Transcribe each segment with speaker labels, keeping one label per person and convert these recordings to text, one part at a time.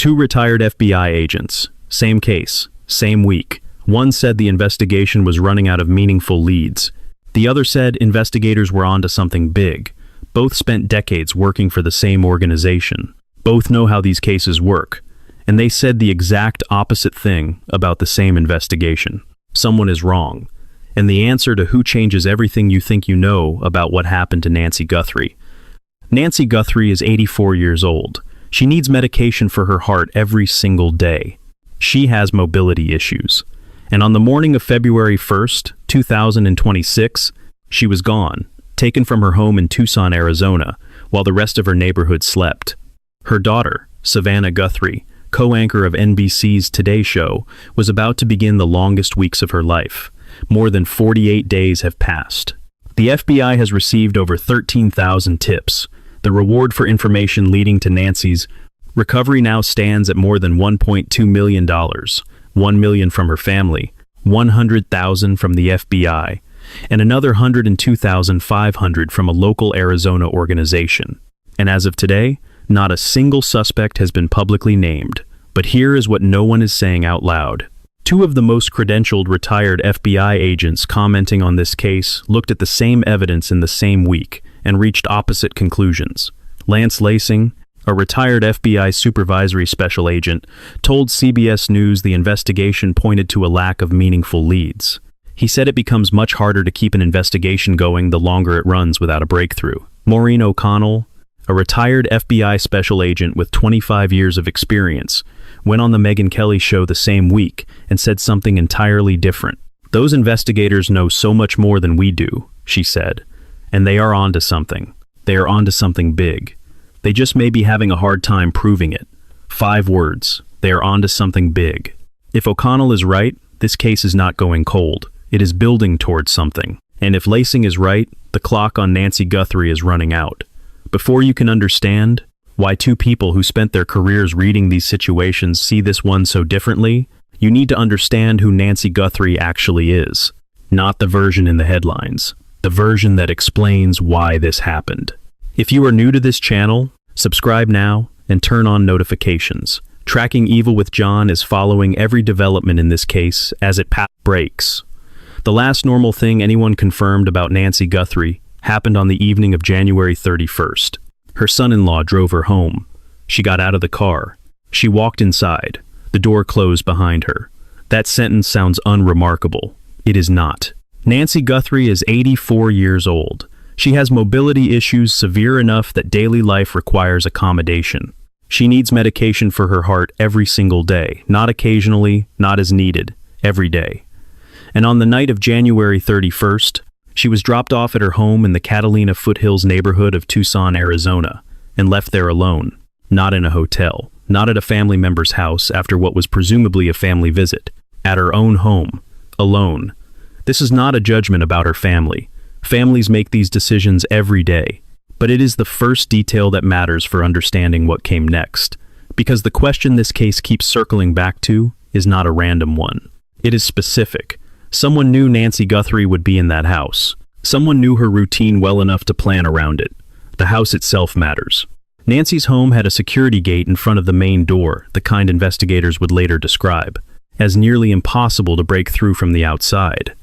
Speaker 1: Two retired FBI agents, same case, same week. One said the investigation was running out of meaningful leads. The other said investigators were onto something big. Both spent decades working for the same organization. Both know how these cases work. And they said the exact opposite thing about the same investigation. Someone is wrong. And the answer to who changes everything you think you know about what happened to Nancy Guthrie. Nancy Guthrie is 84 years old. She needs medication for her heart every single day. She has mobility issues. And on the morning of February 1st, 2026, she was gone, taken from her home in Tucson, Arizona, while the rest of her neighborhood slept. Her daughter, Savannah Guthrie, co-anchor of NBC's Today Show, was about to begin the longest weeks of her life. More than 48 days have passed. The FBI has received over 13,000 tips. The reward for information leading to Nancy's recovery now stands at more than $1.2 million, $1 million from her family, $100,000 from the FBI, and another $102,500 from a local Arizona organization. And as of today, not a single suspect has been publicly named. But here is what no one is saying out loud. Two of the most credentialed retired FBI agents commenting on this case looked at the same evidence in the same week and reached opposite conclusions. Lance Lansing, a retired FBI supervisory special agent, told CBS News the investigation pointed to a lack of meaningful leads. He said it becomes much harder to keep an investigation going the longer it runs without a breakthrough. Maureen O'Connell, a retired FBI special agent with 25 years of experience, went on the Megyn Kelly show the same week and said something entirely different. "Those investigators know so much more than we do," she said, "and they are onto something. They are onto something big. They just may be having a hard time proving it." 5 words. They are onto something big. If O'Connell is right, this case is not going cold. It is building towards something. And if Lansing is right, the clock on Nancy Guthrie is running out. Before you can understand why two people who spent their careers reading these situations see this one so differently, you need to understand who Nancy Guthrie actually is. Not the version in the headlines. The version that explains why this happened. If you are new to this channel, subscribe now and turn on notifications. Tracking Evil with John is following every development in this case as it breaks. The last normal thing anyone confirmed about Nancy Guthrie happened on the evening of January 31st. Her son-in-law drove her home. She got out of the car. She walked inside. The door closed behind her. That sentence sounds unremarkable. It is not. Nancy Guthrie is 84 years old. She has mobility issues severe enough that daily life requires accommodation. She needs medication for her heart every single day, not occasionally, not as needed, every day. And on the night of January 31st, she was dropped off at her home in the Catalina Foothills neighborhood of Tucson, Arizona, and left there alone, not in a hotel, not at a family member's house after what was presumably a family visit, at her own home, alone. This is not a judgment about her family. Families make these decisions every day, but it is the first detail that matters for understanding what came next, because the question this case keeps circling back to is not a random one. It is specific. Someone knew Nancy Guthrie would be in that house. Someone knew her routine well enough to plan around it. The house itself matters. Nancy's home had a security gate in front of the main door, the kind investigators would later describe, as nearly impossible to break through from the outside.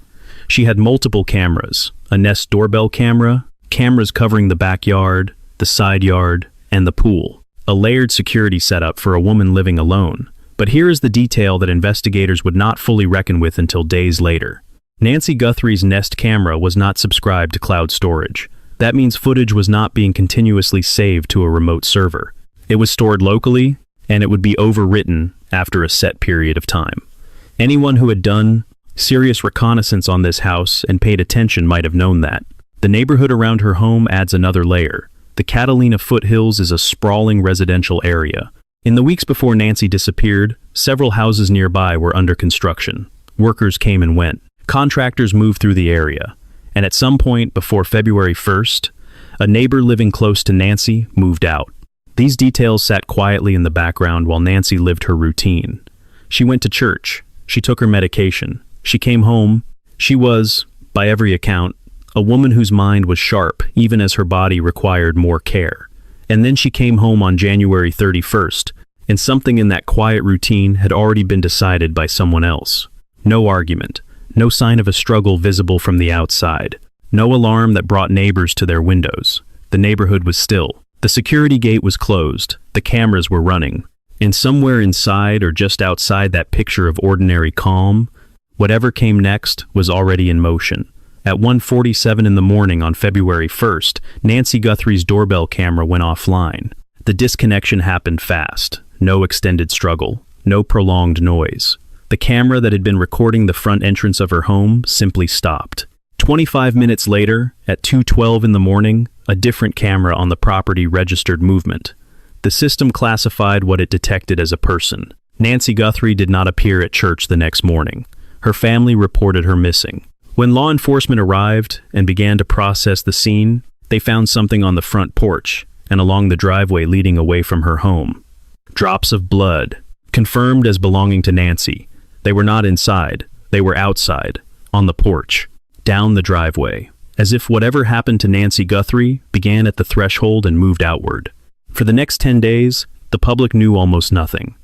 Speaker 1: She had multiple cameras, a Nest doorbell camera, cameras covering the backyard, the side yard, and the pool. A layered security setup for a woman living alone. But here is the detail that investigators would not fully reckon with until days later. Nancy Guthrie's Nest camera was not subscribed to cloud storage. That means footage was not being continuously saved to a remote server. It was stored locally, and it would be overwritten after a set period of time. Anyone who had done serious reconnaissance on this house and paid attention might have known that. The neighborhood around her home adds another layer. The Catalina Foothills is a sprawling residential area. In the weeks before Nancy disappeared, several houses nearby were under construction. Workers came and went. Contractors moved through the area. And at some point before February 1st, a neighbor living close to Nancy moved out. These details sat quietly in the background while Nancy lived her routine. She went to church. She took her medication. She came home. She was, by every account, a woman whose mind was sharp even as her body required more care. And then she came home on January 31st and something in that quiet routine had already been decided by someone else. No argument, no sign of a struggle visible from the outside, no alarm that brought neighbors to their windows. The neighborhood was still. The security gate was closed, the cameras were running, and somewhere inside or just outside that picture of ordinary calm, whatever came next was already in motion. At 1:47 in the morning on February 1st, Nancy Guthrie's doorbell camera went offline. The disconnection happened fast. No extended struggle, no prolonged noise. The camera that had been recording the front entrance of her home simply stopped. 25 minutes later, at 2:12 in the morning, a different camera on the property registered movement. The system classified what it detected as a person. Nancy Guthrie did not appear at church the next morning. Her family reported her missing. When law enforcement arrived and began to process the scene, they found something on the front porch and along the driveway leading away from her home. Drops of blood, confirmed as belonging to Nancy. They were not inside, they were outside, on the porch, down the driveway, as if whatever happened to Nancy Guthrie began at the threshold and moved outward. For the next 10 days, the public knew almost nothing.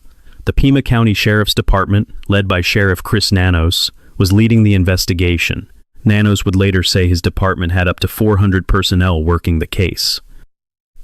Speaker 1: The Pima County Sheriff's Department, led by Sheriff Chris Nanos, was leading the investigation. Nanos would later say his department had up to 400 personnel working the case.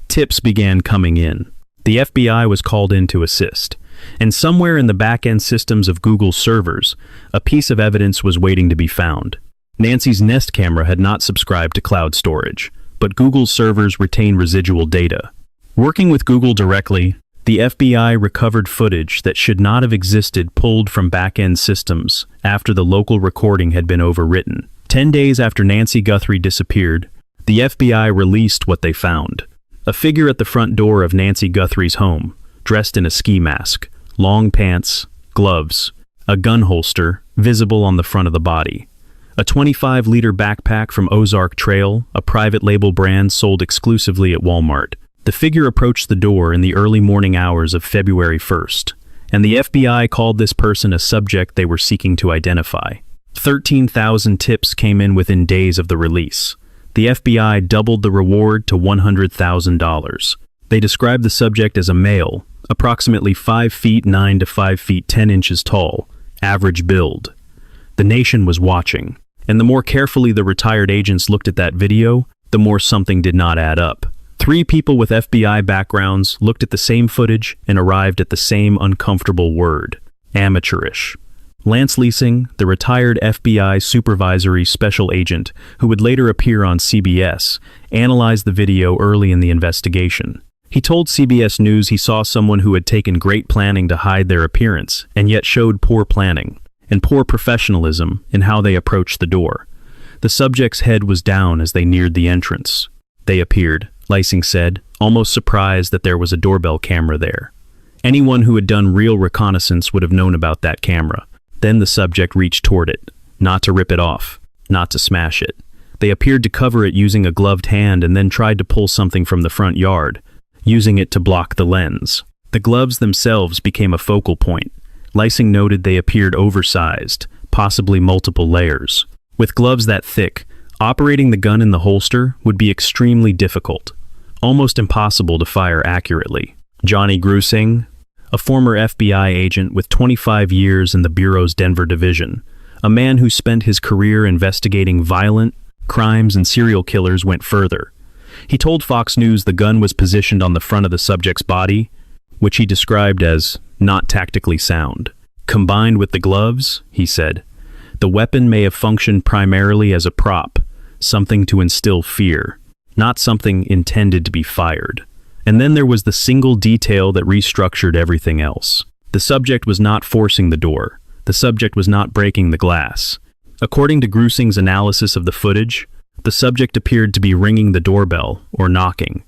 Speaker 1: Tips began coming in. The FBI was called in to assist, and somewhere in the back-end systems of Google's servers, a piece of evidence was waiting to be found. Nancy's Nest camera had not subscribed to cloud storage, but Google's servers retain residual data. Working with Google directly, the FBI recovered footage that should not have existed pulled from back-end systems after the local recording had been overwritten. 10 days after Nancy Guthrie disappeared, the FBI released what they found. A figure at the front door of Nancy Guthrie's home, dressed in a ski mask, long pants, gloves, a gun holster visible on the front of the body. A 25-liter backpack from Ozark Trail, a private label brand sold exclusively at Walmart. The figure approached the door in the early morning hours of February 1st, and the FBI called this person a subject they were seeking to identify. 13,000 tips came in within days of the release. The FBI doubled the reward to $100,000. They described the subject as a male, approximately 5 feet 9 to 5 feet 10 inches tall, average build. The nation was watching, and the more carefully the retired agents looked at that video, the more something did not add up. 3 people with FBI backgrounds looked at the same footage and arrived at the same uncomfortable word: amateurish. Lance Leasing, the retired FBI supervisory special agent who would later appear on CBS, analyzed the video early in the investigation. He told CBS News he saw someone who had taken great planning to hide their appearance and yet showed poor planning and poor professionalism in how they approached the door. The subject's head was down as they neared the entrance. They appeared, Leasing said, almost surprised that there was a doorbell camera there. Anyone who had done real reconnaissance would have known about that camera. Then the subject reached toward it, not to rip it off, not to smash it. They appeared to cover it using a gloved hand and then tried to pull something from the front yard, using it to block the lens. The gloves themselves became a focal point. Leasing noted they appeared oversized, possibly multiple layers. With gloves that thick, operating the gun in the holster would be extremely difficult, almost impossible to fire accurately. Johnny Grusing, a former FBI agent with 25 years in the Bureau's Denver division, a man who spent his career investigating violent crimes and serial killers, went further. He told Fox News the gun was positioned on the front of the subject's body, which he described as not tactically sound. Combined with the gloves, he said, the weapon may have functioned primarily as a prop, something to instill fear, not something intended to be fired. And then there was the single detail that restructured everything else. The subject was not forcing the door. The subject was not breaking the glass. According to Grusing's analysis of the footage, the subject appeared to be ringing the doorbell or knocking,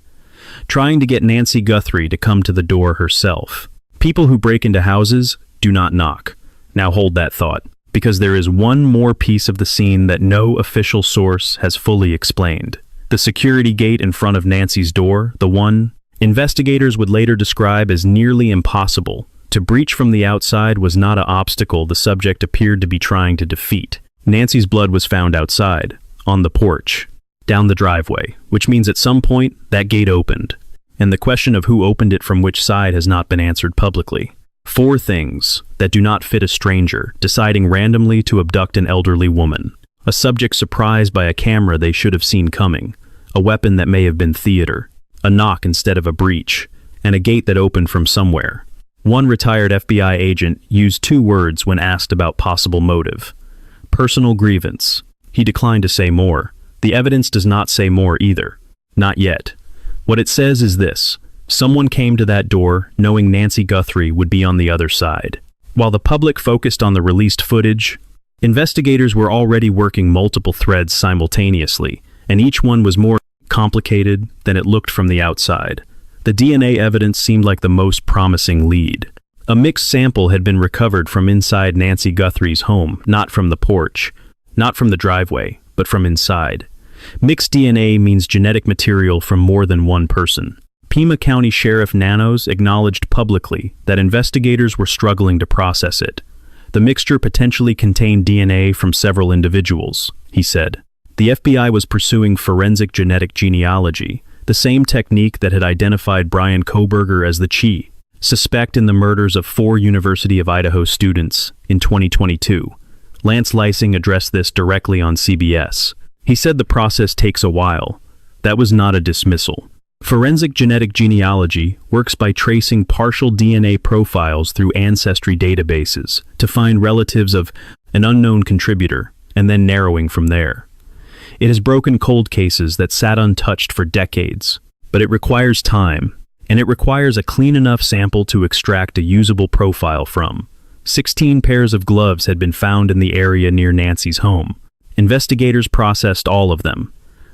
Speaker 1: trying to get Nancy Guthrie to come to the door herself. People who break into houses do not knock. Now hold that thought, because there is one more piece of the scene that no official source has fully explained. The security gate in front of Nancy's door, the one investigators would later describe as nearly impossible to breach from the outside, was not an obstacle the subject appeared to be trying to defeat. Nancy's blood was found outside, on the porch, down the driveway, which means at some point that gate opened. and the question of who opened it from which side has not been answered publicly. 4 things that do not fit a stranger deciding randomly to abduct an elderly woman. A subject surprised by a camera they should have seen coming. A weapon that may have been theater. A knock instead of a breach. And a gate that opened from somewhere. One retired FBI agent used 2 words when asked about possible motive. Personal grievance. He declined to say more. The evidence does not say more either. Not yet. What it says is this. Someone came to that door knowing Nancy Guthrie would be on the other side. While the public focused on the released footage, investigators were already working multiple threads simultaneously, and each one was more complicated than it looked from the outside. The DNA evidence seemed like the most promising lead. A mixed sample had been recovered from inside Nancy Guthrie's home, not from the porch, not from the driveway, but from inside. Mixed DNA means genetic material from more than one person. Pima County Sheriff Nanos acknowledged publicly that investigators were struggling to process it. The mixture potentially contained DNA from several individuals, he said. The FBI was pursuing forensic genetic genealogy, the same technique that had identified Brian Kohberger as the suspect in the murders of 4 University of Idaho students in 2022. Lance Lysing addressed this directly on CBS. He said the process takes a while. That was not a dismissal. Forensic genetic genealogy works by tracing partial DNA profiles through ancestry databases to find relatives of an unknown contributor, and then narrowing from there. It has broken cold cases that sat untouched for decades, but it requires time, and it requires a clean enough sample to extract a usable profile from. 16 pairs of gloves had been found in the area near Nancy's home. Investigators processed all of them.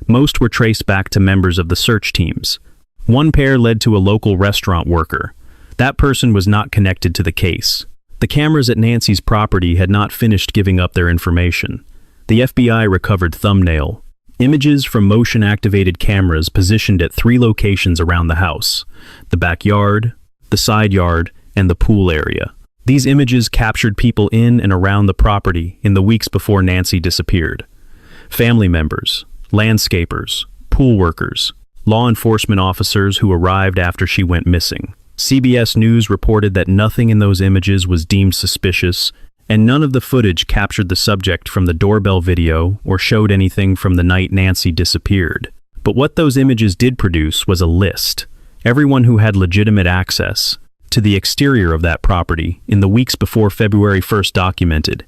Speaker 1: Most were traced back to members of the search teams. 1 pair led to a local restaurant worker. That person was not connected to the case. The cameras at Nancy's property had not finished giving up their information. The FBI recovered thumbnail images from motion-activated cameras positioned at 3 locations around the house: the backyard, the side yard, and the pool area. These images captured people in and around the property in the weeks before Nancy disappeared. Family members, landscapers, pool workers, law enforcement officers who arrived after she went missing. CBS News reported that nothing in those images was deemed suspicious, and none of the footage captured the subject from the doorbell video or showed anything from the night Nancy disappeared. But what those images did produce was a list. Everyone who had legitimate access to the exterior of that property in the weeks before February 1st documented,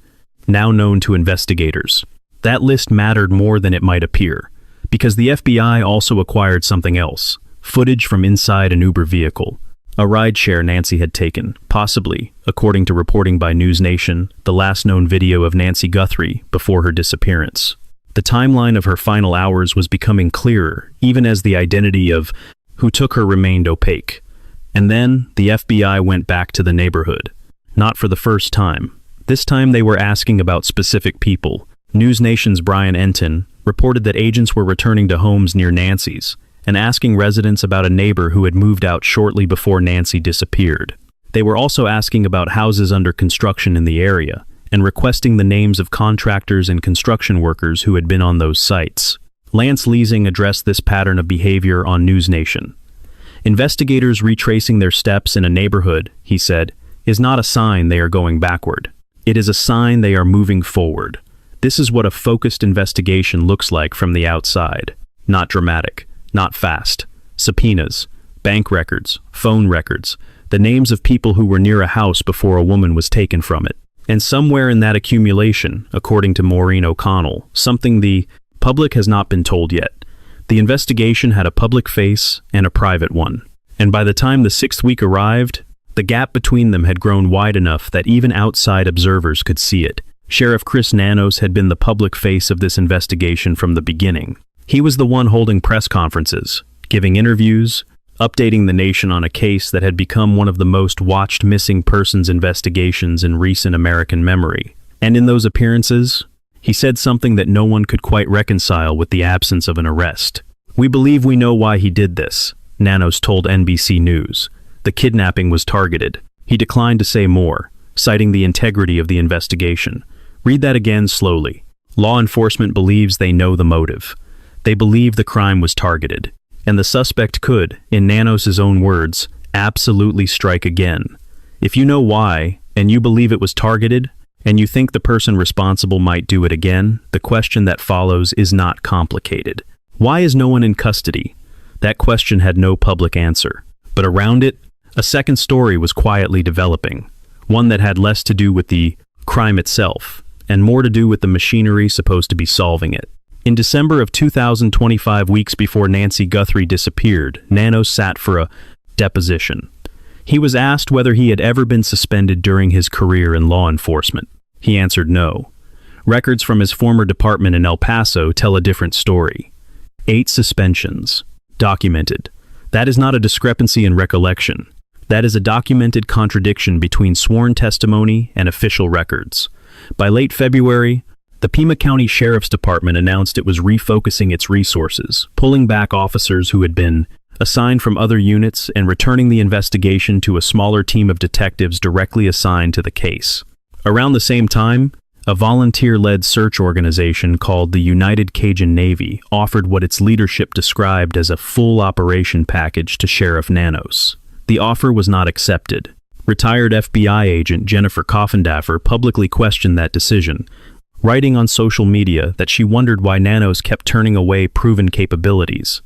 Speaker 1: now known to investigators. That list mattered more than it might appear, because the FBI also acquired something else, footage from inside an Uber vehicle, a rideshare Nancy had taken, possibly, according to reporting by News Nation, the last known video of Nancy Guthrie before her disappearance. The timeline of her final hours was becoming clearer, even as the identity of who took her remained opaque. And then, the FBI went back to the neighborhood. Not for the first time. This time they were asking about specific people. News Nation's Brian Enton reported that agents were returning to homes near Nancy's and asking residents about a neighbor who had moved out shortly before Nancy disappeared. They were also asking about houses under construction in the area and requesting the names of contractors and construction workers who had been on those sites. Lance Lysing addressed this pattern of behavior on News Nation. Investigators retracing their steps in a neighborhood, he said, is not a sign they are going backward. It is a sign they are moving forward. This is what a focused investigation looks like from the outside. Not dramatic, not fast. Subpoenas, bank records, phone records, the names of people who were near a house before a woman was taken from it. And somewhere in that accumulation, according to Maureen O'Connell, something the public has not been told yet. The investigation had a public face and a private one. And by the time the 6th week arrived, the gap between them had grown wide enough that even outside observers could see it. Sheriff Chris Nanos had been the public face of this investigation from the beginning. He was the one holding press conferences, giving interviews, updating the nation on a case that had become one of the most watched missing persons investigations in recent American memory. And in those appearances, he said something that no one could quite reconcile with the absence of an arrest. "We believe we know why he did this," Nanos told NBC News. The kidnapping was targeted. He declined to say more, citing the integrity of the investigation. Read that again slowly. Law enforcement believes they know the motive. They believe the crime was targeted. And the suspect could, in Nanos's own words, absolutely strike again. If you know why, and you believe it was targeted, and you think the person responsible might do it again, the question that follows is not complicated. Why is no one in custody? That question had no public answer. But around it, a second story was quietly developing, one that had less to do with the crime itself, and more to do with the machinery supposed to be solving it. In December of 2025, weeks before Nancy Guthrie disappeared, Nanos sat for a deposition. He was asked whether he had ever been suspended during his career in law enforcement. He answered no. Records from his former department in El Paso tell a different story. 8 suspensions. Documented. That is not a discrepancy in recollection. That is a documented contradiction between sworn testimony and official records. By late February, the Pima County Sheriff's Department announced it was refocusing its resources, pulling back officers who had been assigned from other units and returning the investigation to a smaller team of detectives directly assigned to the case. Around the same time, a volunteer-led search organization called the United Cajun Navy offered what its leadership described as a full operation package to Sheriff Nanos. The offer was not accepted. Retired FBI agent Jennifer Coffindaffer publicly questioned that decision, writing on social media that she wondered why Nanos kept turning away proven capabilities.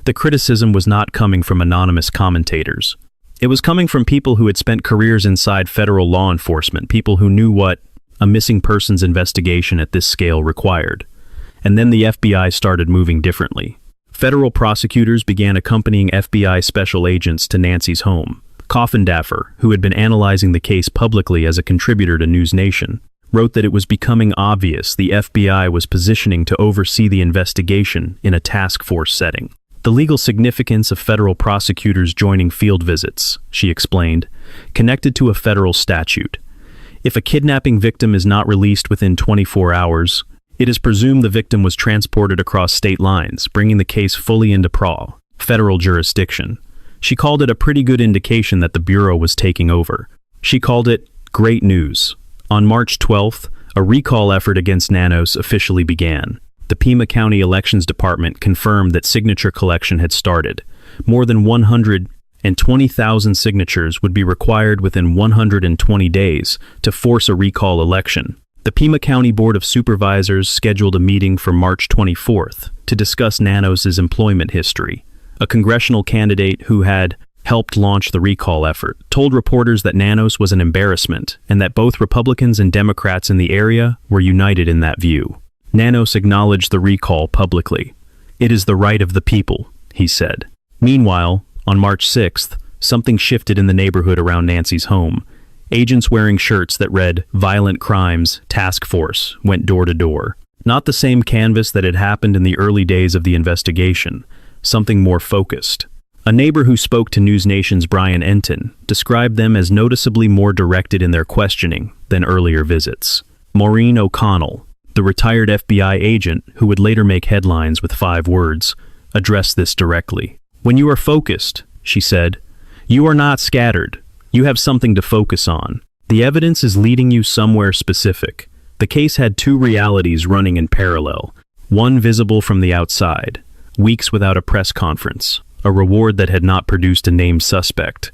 Speaker 1: The criticism was not coming from anonymous commentators. It was coming from people who had spent careers inside federal law enforcement, people who knew what a missing persons investigation at this scale required. And then the FBI started moving differently. Federal prosecutors began accompanying FBI special agents to Nancy's home. Coffindaffer, who had been analyzing the case publicly as a contributor to News Nation, wrote that it was becoming obvious the FBI was positioning to oversee the investigation in a task force setting. The legal significance of federal prosecutors joining field visits, she explained, connected to a federal statute. If a kidnapping victim is not released within 24 hours, it is presumed the victim was transported across state lines, bringing the case fully into federal jurisdiction. She called it a pretty good indication that the Bureau was taking over. She called it great news. On March 12th, a recall effort against Nanos officially began. The Pima County Elections Department confirmed that signature collection had started. More than 120,000 signatures would be required within 120 days to force a recall election. The Pima County Board of Supervisors scheduled a meeting for March 24th to discuss Nanos's employment history. A congressional candidate who had helped launch the recall effort told reporters that Nanos was an embarrassment and that both Republicans and Democrats in the area were united in that view. Nanos acknowledged the recall publicly. "It is the right of the people," he said. Meanwhile, on March 6th, something shifted in the neighborhood around Nancy's home. Agents wearing shirts that read "Violent Crimes Task Force" went door to door. Not the same canvas that had happened in the early days of the investigation, something more focused. A neighbor who spoke to News Nation's Brian Enton described them as noticeably more directed in their questioning than earlier visits. Maureen O'Connell, the retired FBI agent who would later make headlines with 5 words, addressed this directly. "When you are focused," she said, "you are not scattered. You have something to focus on. The evidence is leading you somewhere specific." The case had 2 realities running in parallel, one visible from the outside, weeks without a press conference, a reward that had not produced a named suspect,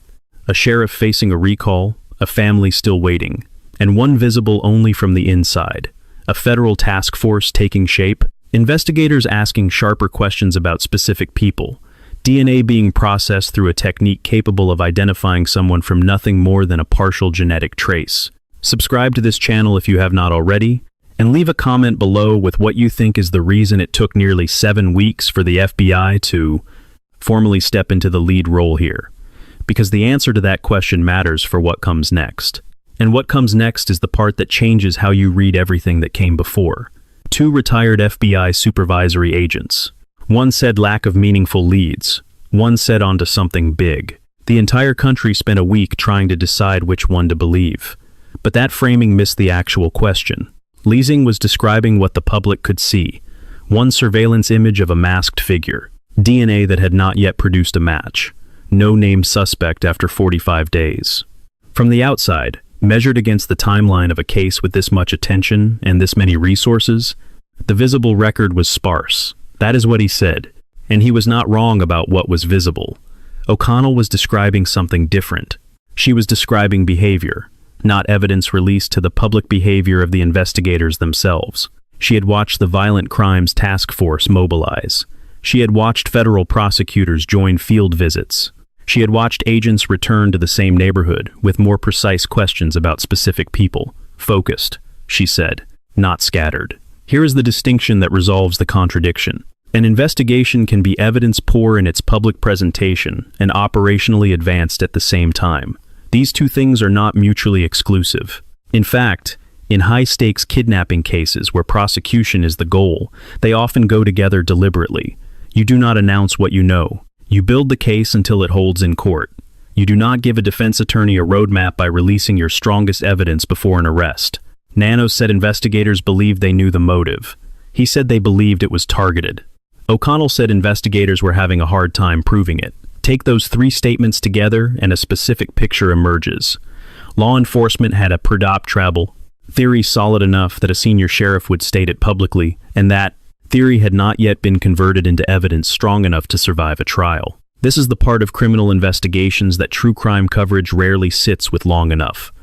Speaker 1: a sheriff facing a recall, a family still waiting, and one visible only from the inside, a federal task force taking shape, investigators asking sharper questions about specific people, DNA being processed through a technique capable of identifying someone from nothing more than a partial genetic trace. Subscribe to this channel if you have not already, and leave a comment below with what you think is the reason it took nearly 7 weeks for the FBI to formally step into the lead role here. Because the answer to that question matters for what comes next. And what comes next is the part that changes how you read everything that came before. 2 retired FBI supervisory agents. One said lack of meaningful leads. One said onto something big. The entire country spent a week trying to decide which one to believe. But that framing missed the actual question. Leasing was describing what the public could see. One surveillance image of a masked figure. DNA that had not yet produced a match. No named suspect after 45 days. From the outside, measured against the timeline of a case with this much attention and this many resources, the visible record was sparse. That is what he said. And he was not wrong about what was visible. O'Connell was describing something different. She was describing behavior, not evidence released to the public behavior of the investigators themselves. She had watched the Violent Crimes Task Force mobilize. She had watched federal prosecutors join field visits. She had watched agents return to the same neighborhood with more precise questions about specific people. Focused, she said, not scattered. Here is the distinction that resolves the contradiction. An investigation can be evidence-poor in its public presentation and operationally advanced at the same time. These two things are not mutually exclusive. In fact, in high-stakes kidnapping cases where prosecution is the goal, they often go together deliberately. You do not announce what you know. You build the case until it holds in court. You do not give a defense attorney a roadmap by releasing your strongest evidence before an arrest. Nanos said investigators believed they knew the motive. He said they believed it was targeted. O'Connell said investigators were having a hard time proving it. Take those three statements together and a specific picture emerges. Law enforcement had a per-dop travel theory solid enough that a senior sheriff would state it publicly, and that theory had not yet been converted into evidence strong enough to survive a trial. This is the part of criminal investigations that true crime coverage rarely sits with long enough.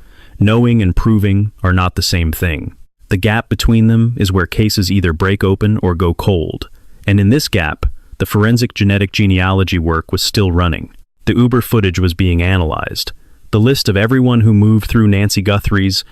Speaker 1: Knowing and proving are not the same thing. The gap between them is where cases either break open or go cold. And in this gap, the forensic genetic genealogy work was still running. The Uber footage was being analyzed. The list of everyone who moved through Nancy Guthrie's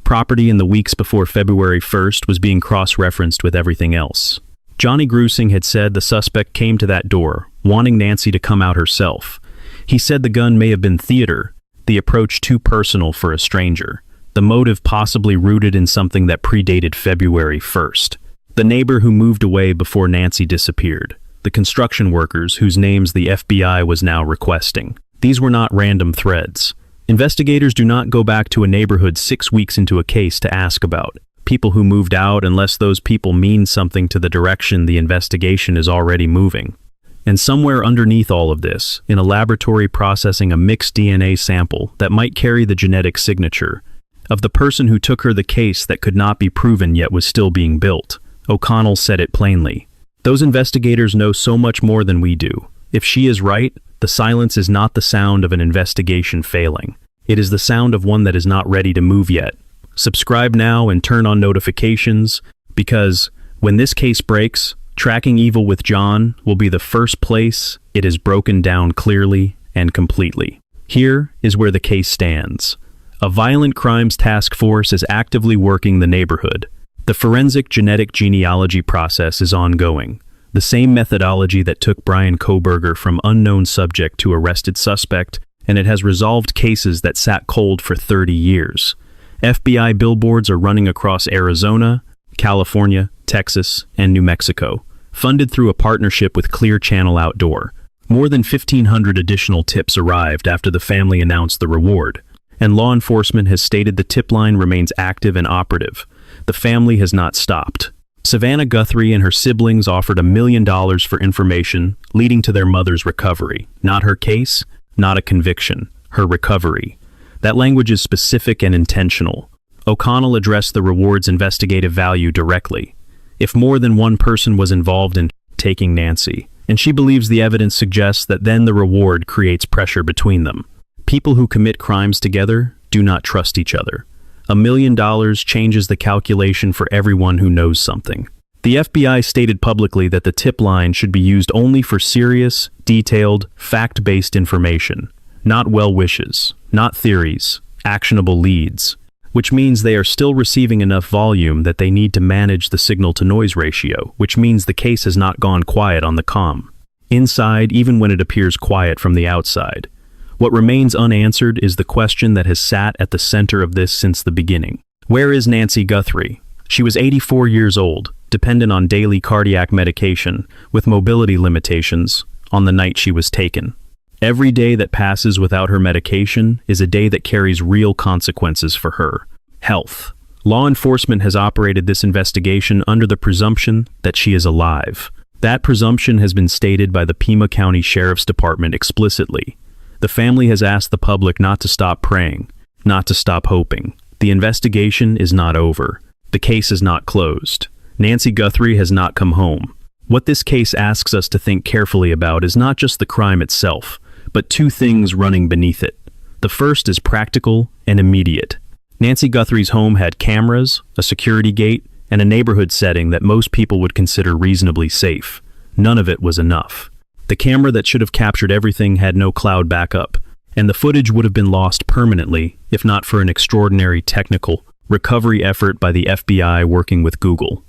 Speaker 1: property in the weeks before February 1st was being cross-referenced with everything else. Johnny Grusing had said the suspect came to that door, wanting Nancy to come out herself. He said the gun may have been theater, the approach too personal for a stranger, the motive possibly rooted in something that predated February 1st. The neighbor who moved away before Nancy disappeared, the construction workers whose names the FBI was now requesting. These were not random threads. Investigators do not go back to a neighborhood 6 weeks into a case to ask about people who moved out unless those people mean something to the direction the investigation is already moving. And somewhere underneath all of this, in a laboratory processing a mixed DNA sample that might carry the genetic signature of the person who took her the case that could not be proven yet was still being built. O'Connell said it plainly. Those investigators know so much more than we do. If she is right, the silence is not the sound of an investigation failing. It is the sound of one that is not ready to move yet. Subscribe now and turn on notifications, because when this case breaks, Tracking Evil with John will be the first place it is broken down clearly and completely. Here is where the case stands. A violent crimes task force is actively working the neighborhood. The forensic genetic genealogy process is ongoing. The same methodology that took Brian Kohberger from unknown subject to arrested suspect, and it has resolved cases that sat cold for 30 years. FBI billboards are running across Arizona, California, Texas, and New Mexico, funded through a partnership with Clear Channel Outdoor. More than 1,500 additional tips arrived after the family announced the reward, and law enforcement has stated the tip line remains active and operative. The family has not stopped. Savannah Guthrie and her siblings offered $1 million for information leading to their mother's recovery. Not her case, not a conviction, her recovery. That language is specific and intentional. O'Connell addressed the reward's investigative value directly. If more than one person was involved in taking Nancy, and she believes the evidence suggests that then the reward creates pressure between them. People who commit crimes together do not trust each other. $1 million changes the calculation for everyone who knows something. The FBI stated publicly that the tip line should be used only for serious, detailed, fact-based information, not well wishes, not theories, actionable leads, which means they are still receiving enough volume that they need to manage the signal-to-noise ratio, which means the case has not gone quiet on the comm. Inside, even when it appears quiet from the outside. What remains unanswered is the question that has sat at the center of this since the beginning. Where is Nancy Guthrie? She was 84 years old, dependent on daily cardiac medication, with mobility limitations, on the night she was taken. Every day that passes without her medication is a day that carries real consequences for her. Health. Law enforcement has operated this investigation under the presumption that she is alive. That presumption has been stated by the Pima County Sheriff's Department explicitly. The family has asked the public not to stop praying, not to stop hoping. The investigation is not over. The case is not closed. Nancy Guthrie has not come home. What this case asks us to think carefully about is not just the crime itself, but two things running beneath it. The first is practical and immediate. Nancy Guthrie's home had cameras, a security gate, and a neighborhood setting that most people would consider reasonably safe. None of it was enough. The camera that should have captured everything had no cloud backup, and the footage would have been lost permanently if not for an extraordinary technical recovery effort by the FBI working with Google.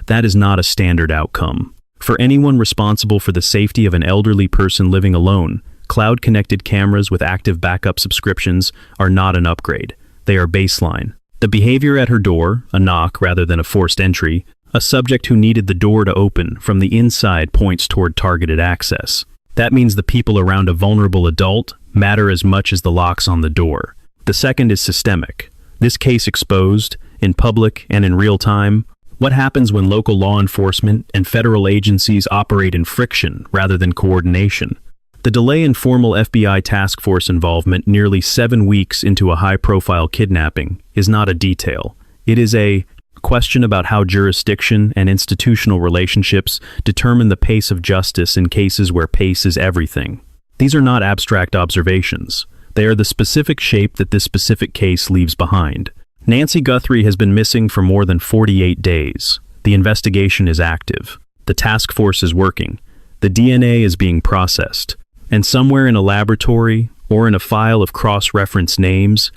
Speaker 1: That is not a standard outcome. For anyone responsible for the safety of an elderly person living alone, cloud-connected cameras with active backup subscriptions are not an upgrade. They are baseline. The behavior at her door, a knock rather than a forced entry, a subject who needed the door to open from the inside points toward targeted access. That means the people around a vulnerable adult matter as much as the locks on the door. The second is systemic. This case exposed, in public and in real time, what happens when local law enforcement and federal agencies operate in friction rather than coordination. The delay in formal FBI task force involvement nearly 7 weeks into a high-profile kidnapping is not a detail. It is a question about how jurisdiction and institutional relationships determine the pace of justice in cases where pace is everything. These are not abstract observations. They are the specific shape that this specific case leaves behind. Nancy Guthrie has been missing for more than 48 days. The investigation is active. The task force is working. The DNA is being processed. And somewhere in a laboratory, or in a file of cross-reference names,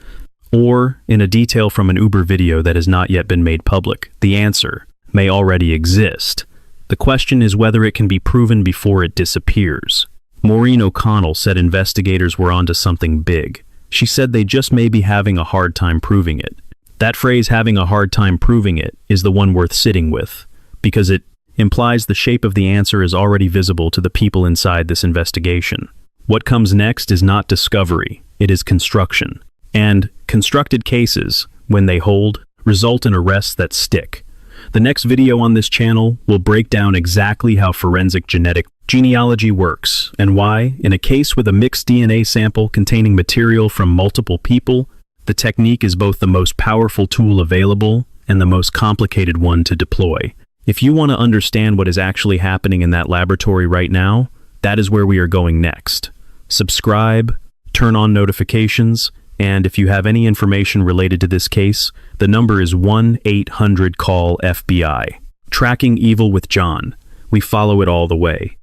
Speaker 1: or in a detail from an Uber video that has not yet been made public, the answer may already exist. The question is whether it can be proven before it disappears. Maureen O'Connell said investigators were onto something big. She said they just may be having a hard time proving it. That phrase, having a hard time proving it, is the one worth sitting with, because it implies the shape of the answer is already visible to the people inside this investigation. What comes next is not discovery, it is construction. And constructed cases, when they hold, result in arrests that stick. The next video on this channel will break down exactly how forensic genetic genealogy works, and why, in a case with a mixed DNA sample containing material from multiple people, the technique is both the most powerful tool available and the most complicated one to deploy. If you want to understand what is actually happening in that laboratory right now, that is where we are going next. Subscribe, turn on notifications, and if you have any information related to this case, the number is 1-800-CALL-FBI. Tracking Evil with John. We follow it all the way.